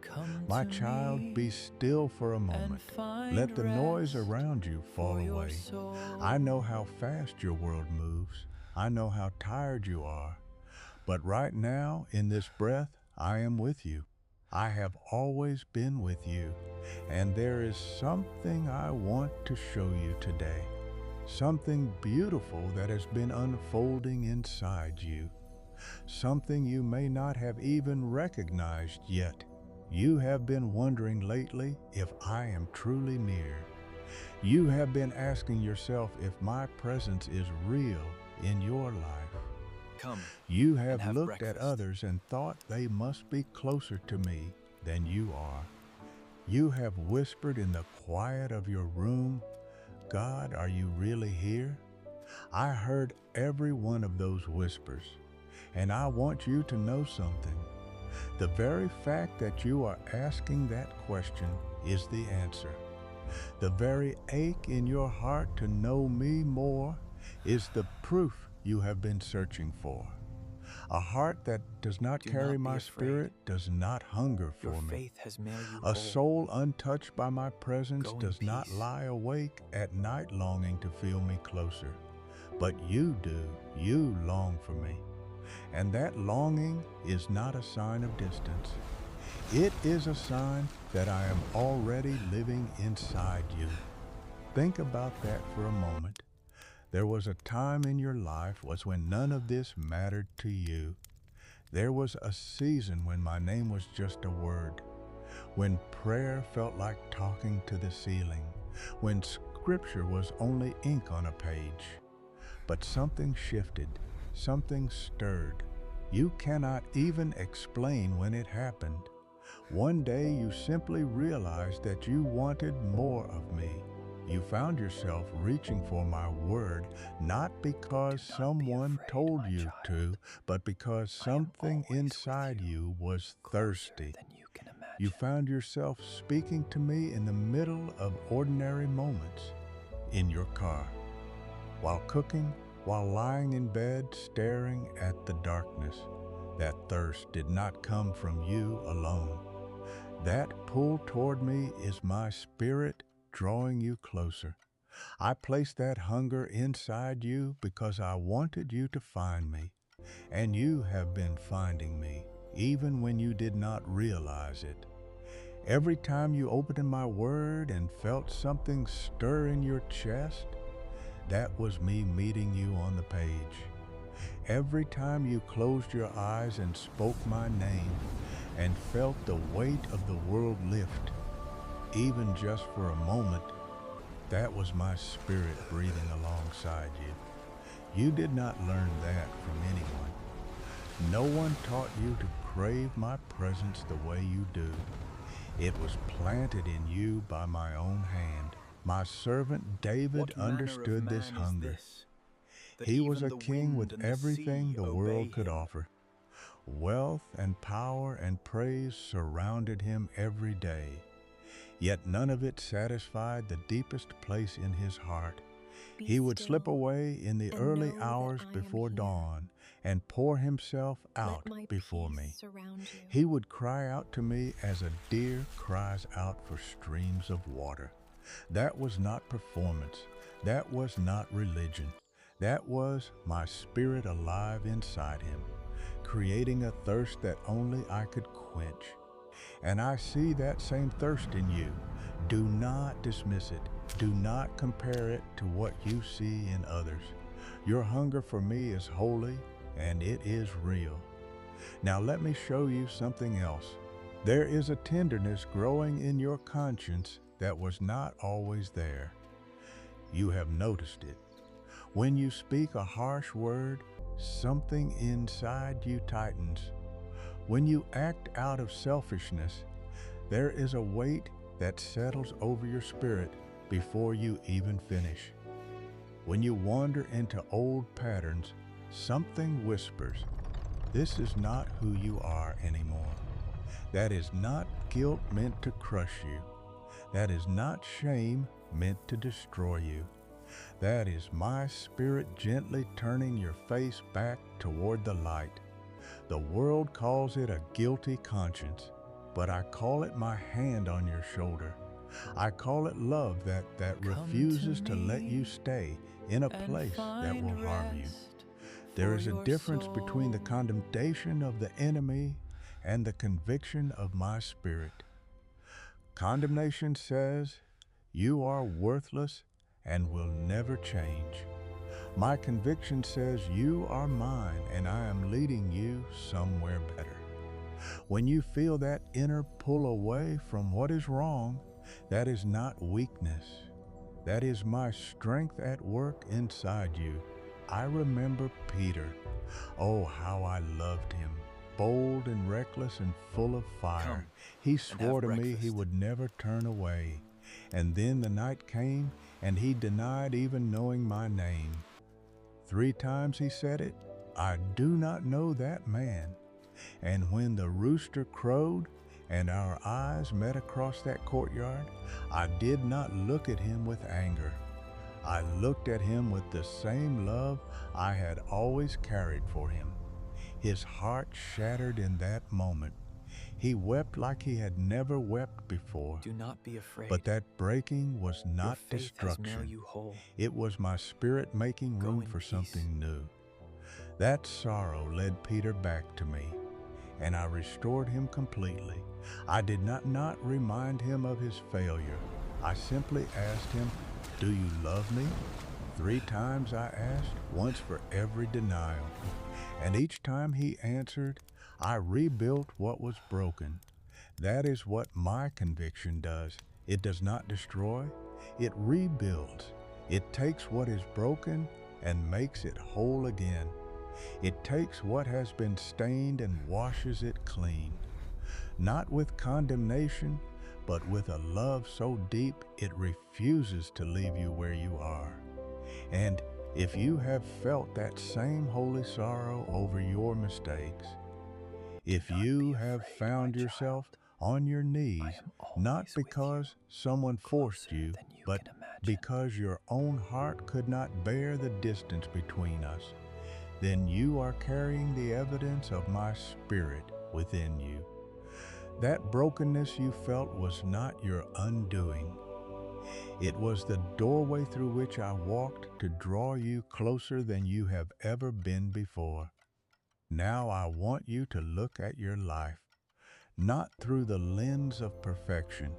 Come My to child, be me still for a and moment. find Let the noise rest around you fall for your away. soul. I know how fast your world moves. I know how tired you are. But right now, in this breath, I am with you. I have always been with you. And there is something I want to show you today. Something beautiful that has been unfolding inside you. Something you may not have even recognized yet. You have been wondering lately if I am truly near. You have been asking yourself if my presence is real in your life. Come You and have have looked at breakfast. others and thought they must be closer to me than you are. You have whispered in the quiet of your room, God, are you really here? I heard every one of those whispers, and I want you to know something. The very fact that you are asking that question is the answer. The very ache in your heart to know me more is the proof you have been searching for. A heart that does not Do carry not be my afraid. spirit does not hunger Your for me. faith has made you A whole. soul untouched by my presence Go in does not peace. lie awake at night longing to feel me closer. But you do, you long for me. And that longing is not a sign of distance. It is a sign that I am already living inside you. Think about that for a moment. There was a time in your life was when none of this mattered to you. There was a season when my name was just a word, when prayer felt like talking to the ceiling, when scripture was only ink on a page. But something shifted, something stirred. You cannot even explain when it happened. One day you simply realized that you wanted more of me. You found yourself reaching for my word, not because Do not be someone afraid, told my you child. to, but because I am something always with inside you was closer thirsty. than you can You imagine. found yourself speaking to me in the middle of ordinary moments, in your car, while cooking, while lying in bed staring at the darkness. That thirst did not come from you alone. That pull toward me is my spirit drawing you closer. I placed that hunger inside you because I wanted you to find me, and you have been finding me, even when you did not realize it. Every time you opened my word and felt something stir in your chest, that was me meeting you on the page. Every time you closed your eyes and spoke my name and felt the weight of the world lift, even just for a moment, that was my spirit breathing alongside you. You did not learn that from anyone. No one taught you to crave my presence the way you do. It was planted in you by my own hand. My servant David What manner of understood this man is hunger. this, that He was even a the king wind with and the everything sea the obey world could him? offer. Wealth and power and praise surrounded him every day. Yet none of it satisfied the deepest place in his heart. Be He would slip still away in the and early know that hours I am before here. dawn and pour himself Let out my before peace me. surround you. He would cry out to me as a deer cries out for streams of water. That was not performance. That was not religion. That was my spirit alive inside him, creating a thirst that only I could quench. And I see that same thirst in you. Do not dismiss it. Do not compare it to what you see in others. Your hunger for me is holy and it is real. Now let me show you something else. There is a tenderness growing in your conscience that was not always there. You have noticed it. When you speak a harsh word, something inside you tightens. When you act out of selfishness, there is a weight that settles over your spirit before you even finish. When you wander into old patterns, something whispers, this is not who you are anymore. That is not guilt meant to crush you. That is not shame meant to destroy you. That is my spirit gently turning your face back toward the light. The world calls it a guilty conscience. but I call it my hand on your shoulder. I call it love that refuses to let you stay in a place that will harm you. There is a difference between the condemnation of the enemy and the conviction of my spirit. Condemnation says, you are worthless and will never change. My conviction says, you are mine and I am leading you somewhere better. When you feel that inner pull away from what is wrong, that is not weakness. That is my strength at work inside you. I remember Peter. Oh, how I loved him. Bold and reckless and full of fire. Come He and swore have to me he breakfast. would never turn away. And then the night came, and he denied even knowing my name. 3 times he said it, I do not know that man. And when the rooster crowed and our eyes met across that courtyard, I did not look at him with anger. I looked at him with the same love I had always carried for him. His heart shattered in that moment. He wept like he had never wept before. Do not be afraid. But that breaking was Your not faith has made destruction. you whole. It was my spirit making Go room in for peace. something new. That sorrow led Peter back to me, and I restored him completely. I did not remind him of his failure. I simply asked him, do you love me? 3 times I asked, once for every denial. And each time he answered, I rebuilt what was broken. That is what my conviction does. It does not destroy, it rebuilds. It takes what is broken and makes it whole again. It takes what has been stained and washes it clean. Not with condemnation, but with a love so deep it refuses to leave you where you are. And if you have felt that same holy sorrow over your mistakes, if you have found yourself on your knees, not because someone forced you, but because your own heart could not bear the distance between us, then you are carrying the evidence of my spirit within you. That brokenness you felt was not your undoing. It was the doorway through which I walked to draw you closer than you have ever been before. Now I want you to look at your life, not through the lens of perfection,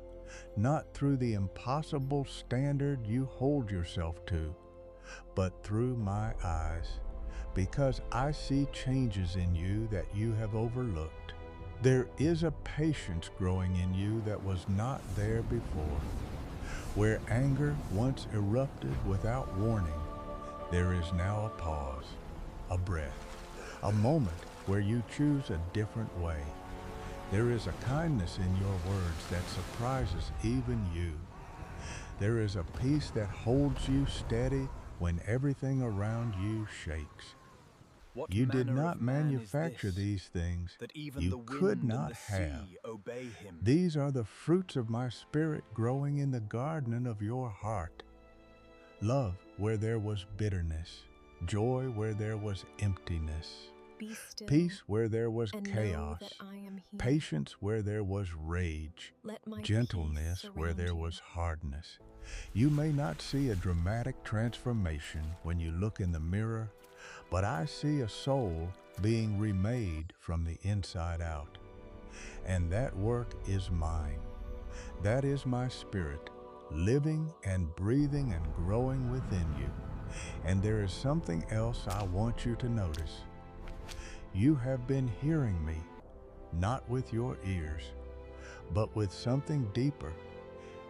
not through the impossible standard you hold yourself to, but through my eyes, because I see changes in you that you have overlooked. There is a patience growing in you that was not there before. Where anger once erupted without warning, there is now a pause, a breath, a moment where you choose a different way. There is a kindness in your words that surprises even you. There is a peace that holds you steady when everything around you shakes. What You did manner not of man is manufacture this, these things. that even You the could wind not and the have. sea obey him? These are the fruits of my spirit growing in the garden of your heart. Love where there was bitterness, joy where there was emptiness, Be still, peace where there was and know chaos, that I am here. patience where there was rage, Let my gentleness peace where surround there you. was hardness. You may not see a dramatic transformation when you look in the mirror, but I see a soul being remade from the inside out. And that work is mine. That is my spirit, living and breathing and growing within you. And there is something else I want you to notice. You have been hearing me, not with your ears, but with something deeper.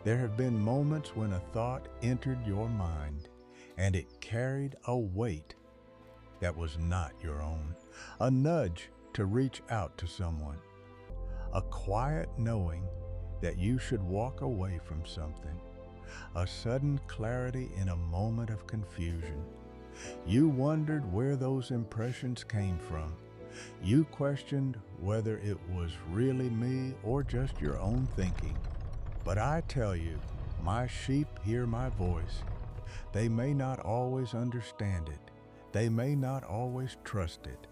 There have been moments when a thought entered your mind, and it carried a weight that was not your own, a nudge to reach out to someone, a quiet knowing that you should walk away from something, a sudden clarity in a moment of confusion. You wondered where those impressions came from. You questioned whether it was really me or just your own thinking. But I tell you, my sheep hear my voice. They may not always understand it. They may not always trust it,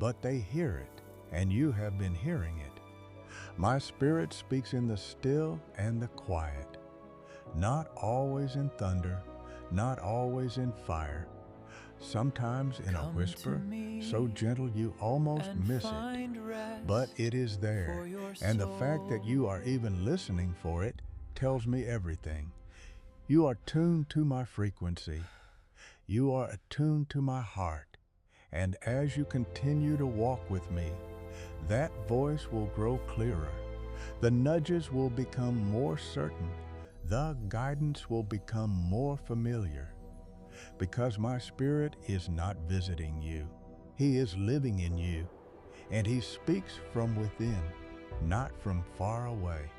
but they hear it, and you have been hearing it. My spirit speaks in the still and the quiet, not always in thunder, not always in fire, sometimes in a Come to whisper, me so gentle you almost and miss it. find rest But it is for there, your and the fact that soul. you are even listening for it tells me everything. You are tuned to my frequency. You are attuned to my heart. And as you continue to walk with me, that voice will grow clearer. The nudges will become more certain. The guidance will become more familiar. Because my spirit is not visiting you. He is living in you. And he speaks from within, not from far away.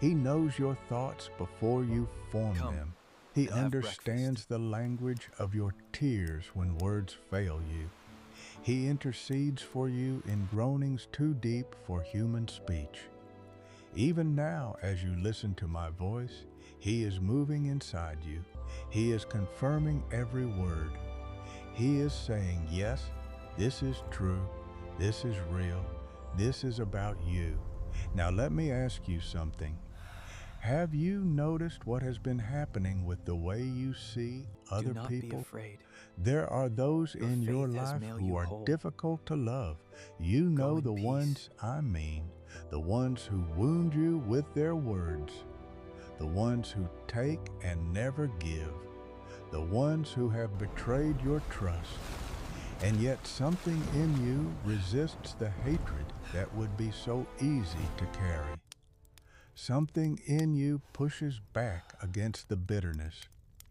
He knows your thoughts before you form Come them. He and have understands the language of your tears when words fail you. He intercedes for you in groanings too deep for human speech. Even now, as you listen to my voice, he is moving inside you. He is confirming every word. He is saying, yes, this is true. This is real. This is about you. Now let me ask you something. Have you noticed what has been happening with the way you see Do other not be people? afraid. There are those Your in your faith has life made who you are whole. difficult to love. You know in the peace. ones I mean, the ones who wound you with their words, the ones who take and never give, the ones who have betrayed your trust. And yet something in you resists the hatred that would be so easy to carry. Something in you pushes back against the bitterness.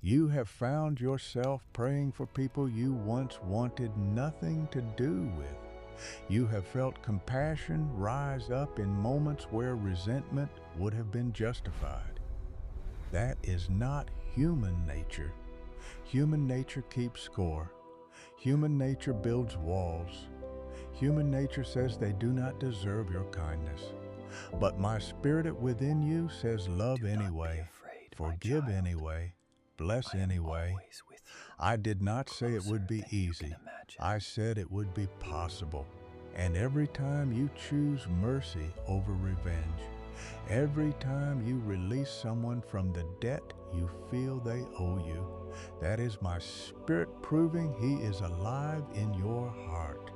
You have found yourself praying for people you once wanted nothing to do with. You have felt compassion rise up in moments where resentment would have been justified. That is not human nature. Human nature keeps score. Human nature builds walls. Human nature says they do not deserve your kindness. But my spirit within you says love Do not be anyway, afraid, my forgive child. anyway, bless I am anyway. always with you, I did not say it would closer be than you can easy. imagine. I said it would be possible. And every time you choose mercy over revenge, every time you release someone from the debt you feel they owe you, that is my spirit proving he is alive in your heart.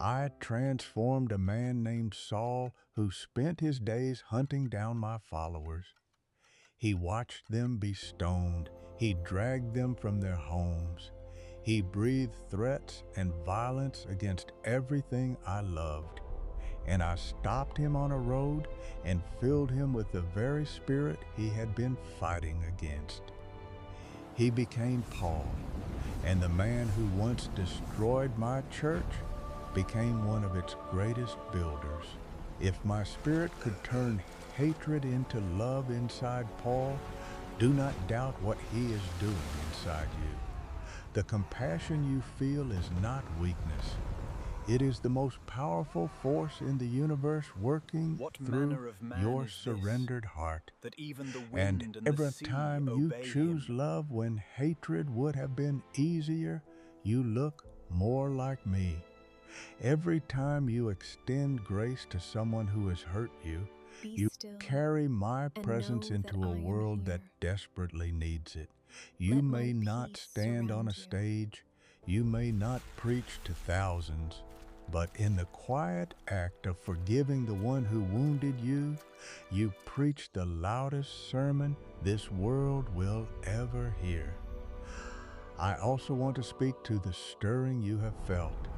I transformed a man named Saul who spent his days hunting down my followers. He watched them be stoned. He dragged them from their homes. He breathed threats and violence against everything I loved. And I stopped him on a road and filled him with the very spirit he had been fighting against. He became Paul, and the man who once destroyed my church became one of its greatest builders. If my spirit could turn hatred into love inside Paul, do not doubt what he is doing inside you. The compassion you feel is not weakness. It is the most powerful force in the universe working What through manner of man your is this, surrendered heart. that even the And wind and every the sea time you obey choose him? love when hatred would have been easier, you look more like me. Every time you extend grace to someone who has hurt you, Be you still carry my and presence know that into a I am world that here. desperately needs it. You Let my may not peace stand on surround a you. stage, you may not preach to thousands, but in the quiet act of forgiving the one who wounded you, you preach the loudest sermon this world will ever hear. I also want to speak to the stirring you have felt,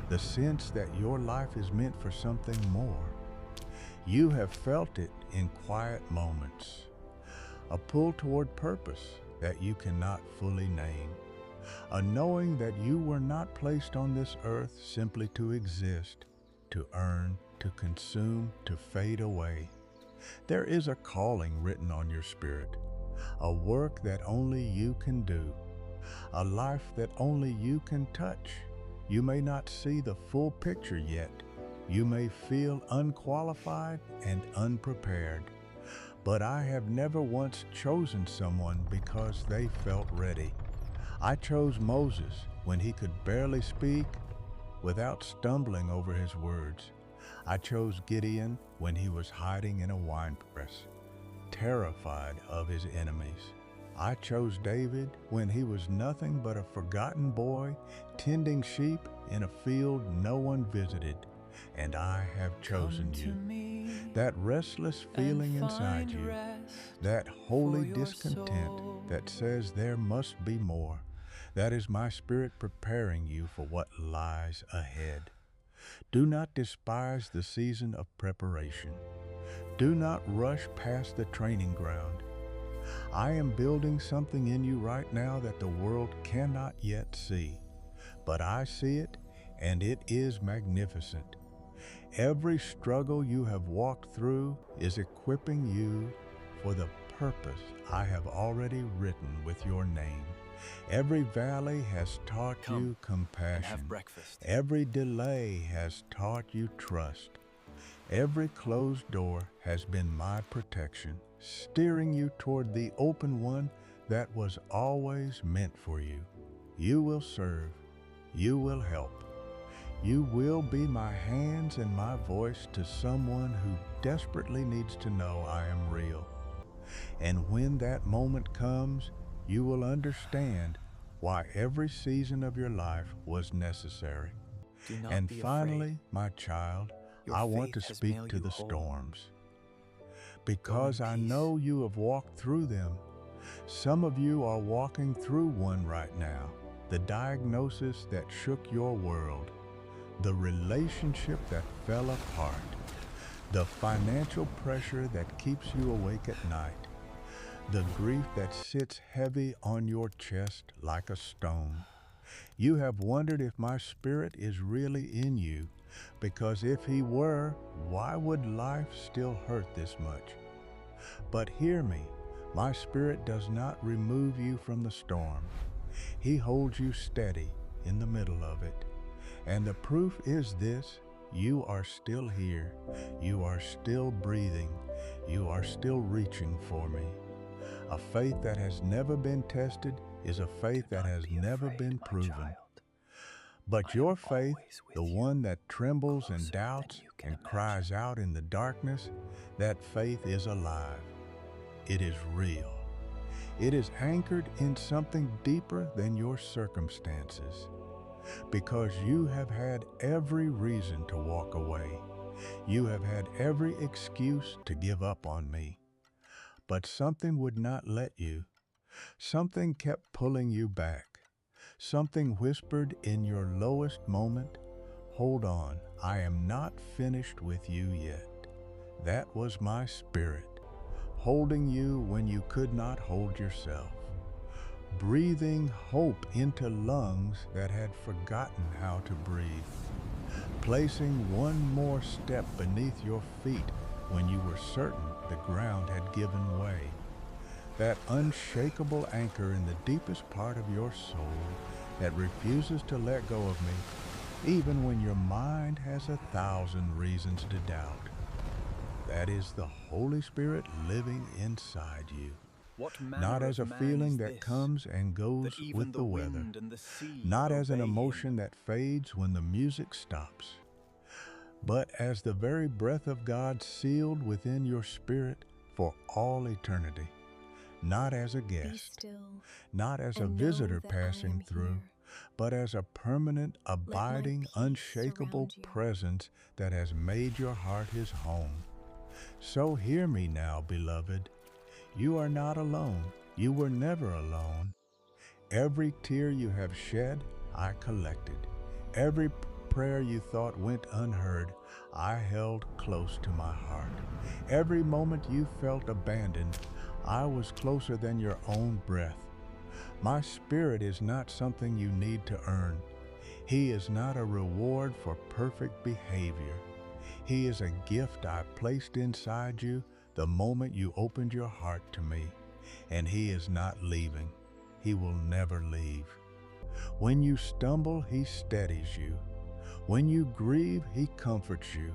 the sense that your life is meant for something more. You have felt it in quiet moments, a pull toward purpose that you cannot fully name, a knowing that you were not placed on this earth simply to exist, to earn, to consume, to fade away. There is a calling written on your spirit, a work that only you can do, a life that only you can touch. You may not see the full picture yet. You may feel unqualified and unprepared. But I have never once chosen someone because they felt ready. I chose Moses when he could barely speak without stumbling over his words. I chose Gideon when he was hiding in a winepress, terrified of his enemies. I chose David when he was nothing but a forgotten boy tending sheep in a field no one visited. And I have chosen you. That restless feeling inside you, that holy discontent that says there must be more, that is my Spirit preparing you for what lies ahead. Do not despise the season of preparation. Do not rush past the training ground. I am building something in you right now that the world cannot yet see, but I see it, and it is magnificent. Every struggle you have walked through is equipping you for the purpose I have already written with your name. Every valley has taught you compassion. Every delay has taught you trust. Every closed door has been my protection, steering you toward the open one that was always meant for you. You will serve. You will help. You will be my hands and my voice to someone who desperately needs to know I am real. And when that moment comes, you will understand why every season of your life was necessary. And finally, my child, I want to speak to the storms. Because I know you have walked through them. Some of you are walking through one right now, the diagnosis that shook your world, the relationship that fell apart, the financial pressure that keeps you awake at night, the grief that sits heavy on your chest like a stone. You have wondered if my Spirit is really in you, because if he were, why would life still hurt this much? But hear me, my Spirit does not remove you from the storm. He holds you steady in the middle of it. And the proof is this: you are still here, you are still breathing, you are still reaching for me. A faith that has never been tested is a faith that has never been proven. But your faith, the one that trembles and doubts and cries out in the darkness, that faith is alive. It is real. It is anchored in something deeper than your circumstances. Because you have had every reason to walk away. You have had every excuse to give up on me. But something would not let you. Something kept pulling you back. Something whispered in your lowest moment, "Hold on, I am not finished with you yet." That was my Spirit, holding you when you could not hold yourself, breathing hope into lungs that had forgotten how to breathe, placing one more step beneath your feet when you were certain the ground had given way. That unshakable anchor in the deepest part of your soul that refuses to let go of me, even when your mind has 1,000 reasons to doubt. That is the Holy Spirit living inside you. Not as a feeling that comes and goes with the weather, not as an emotion that fades when the music stops, but as the very breath of God sealed within your spirit for all eternity. Not as a guest, not as a visitor passing through, but as a permanent, abiding, unshakable presence that has made your heart his home. So hear me now, beloved. You are not alone. You were never alone. Every tear you have shed, I collected. Every prayer you thought went unheard, I held close to my heart. Every moment you felt abandoned, I was closer than your own breath. My Spirit is not something you need to earn. He is not a reward for perfect behavior. He is a gift I placed inside you the moment you opened your heart to me, and he is not leaving. He will never leave. When you stumble, he steadies you. When you grieve, he comforts you.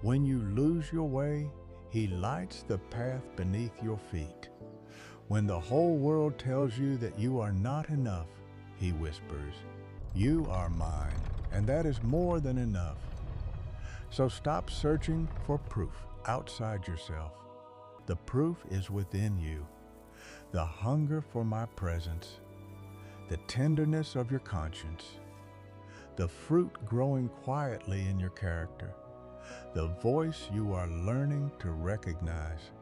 When you lose your way, he lights the path beneath your feet. When the whole world tells you that you are not enough, he whispers, "You are mine, and that is more than enough." So stop searching for proof outside yourself. The proof is within you. The hunger for my presence, the tenderness of your conscience, the fruit growing quietly in your character, the voice you are learning to recognize,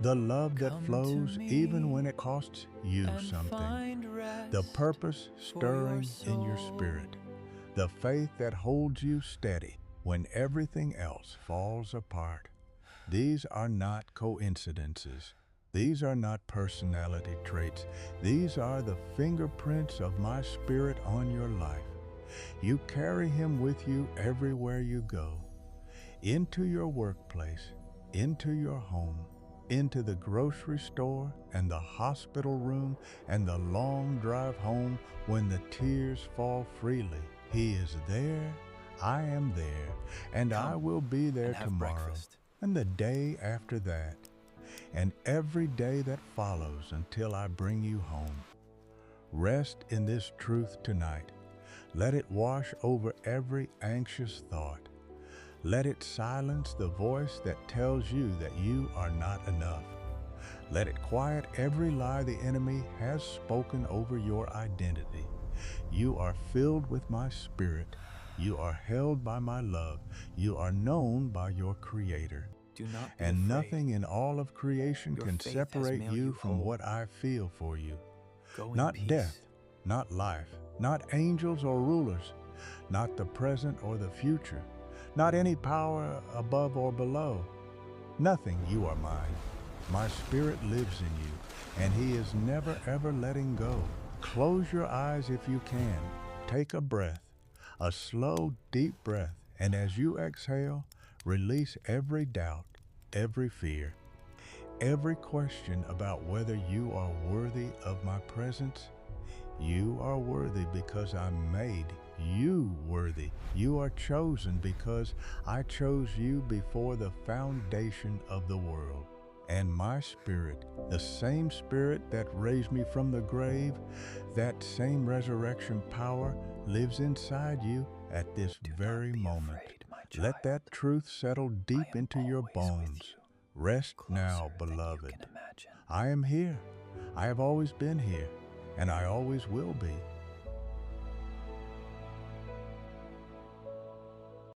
the love that Come to flows me even when it costs you and something, find the rest purpose for your stirring in your soul. spirit, the faith that holds you steady when everything else falls apart. These are not coincidences. These are not personality traits. These are the fingerprints of my spirit on your life. You carry him with you everywhere you go, into your workplace, into your home, into the grocery store and the hospital room and the long drive home when the tears fall freely. He is there, I am there, and I Come will be there and have tomorrow, breakfast. and the day after that, and every day that follows until I bring you home. Rest in this truth tonight. Let it wash over every anxious thought. Let it silence the voice that tells you that you are not enough. Let it quiet every lie the enemy has spoken over your identity. You are filled with my spirit. You are held by my love. You are known by your Creator. Do not be And afraid. nothing in all of creation Your can faith has separate made you you from whole. what I feel for you. Go in Not peace. death, not life, not angels or rulers, not the present or the future, not any power above or below. Nothing, you are mine. My spirit lives in you, and he is never ever letting go. Close your eyes if you can. Take a breath, a slow, deep breath, and as you exhale, release every doubt, every fear, every question about whether you are worthy of my presence. You are worthy because I made you worthy. You are chosen because I chose you before the foundation of the world. And my spirit, the same spirit that raised me from the grave, that same resurrection power lives inside you at this Do not very be moment. afraid, my Let child. that truth settle deep I am into your always with bones. you, Rest now, closer than you beloved. can imagine. I am here. I have always been here, and I always will be.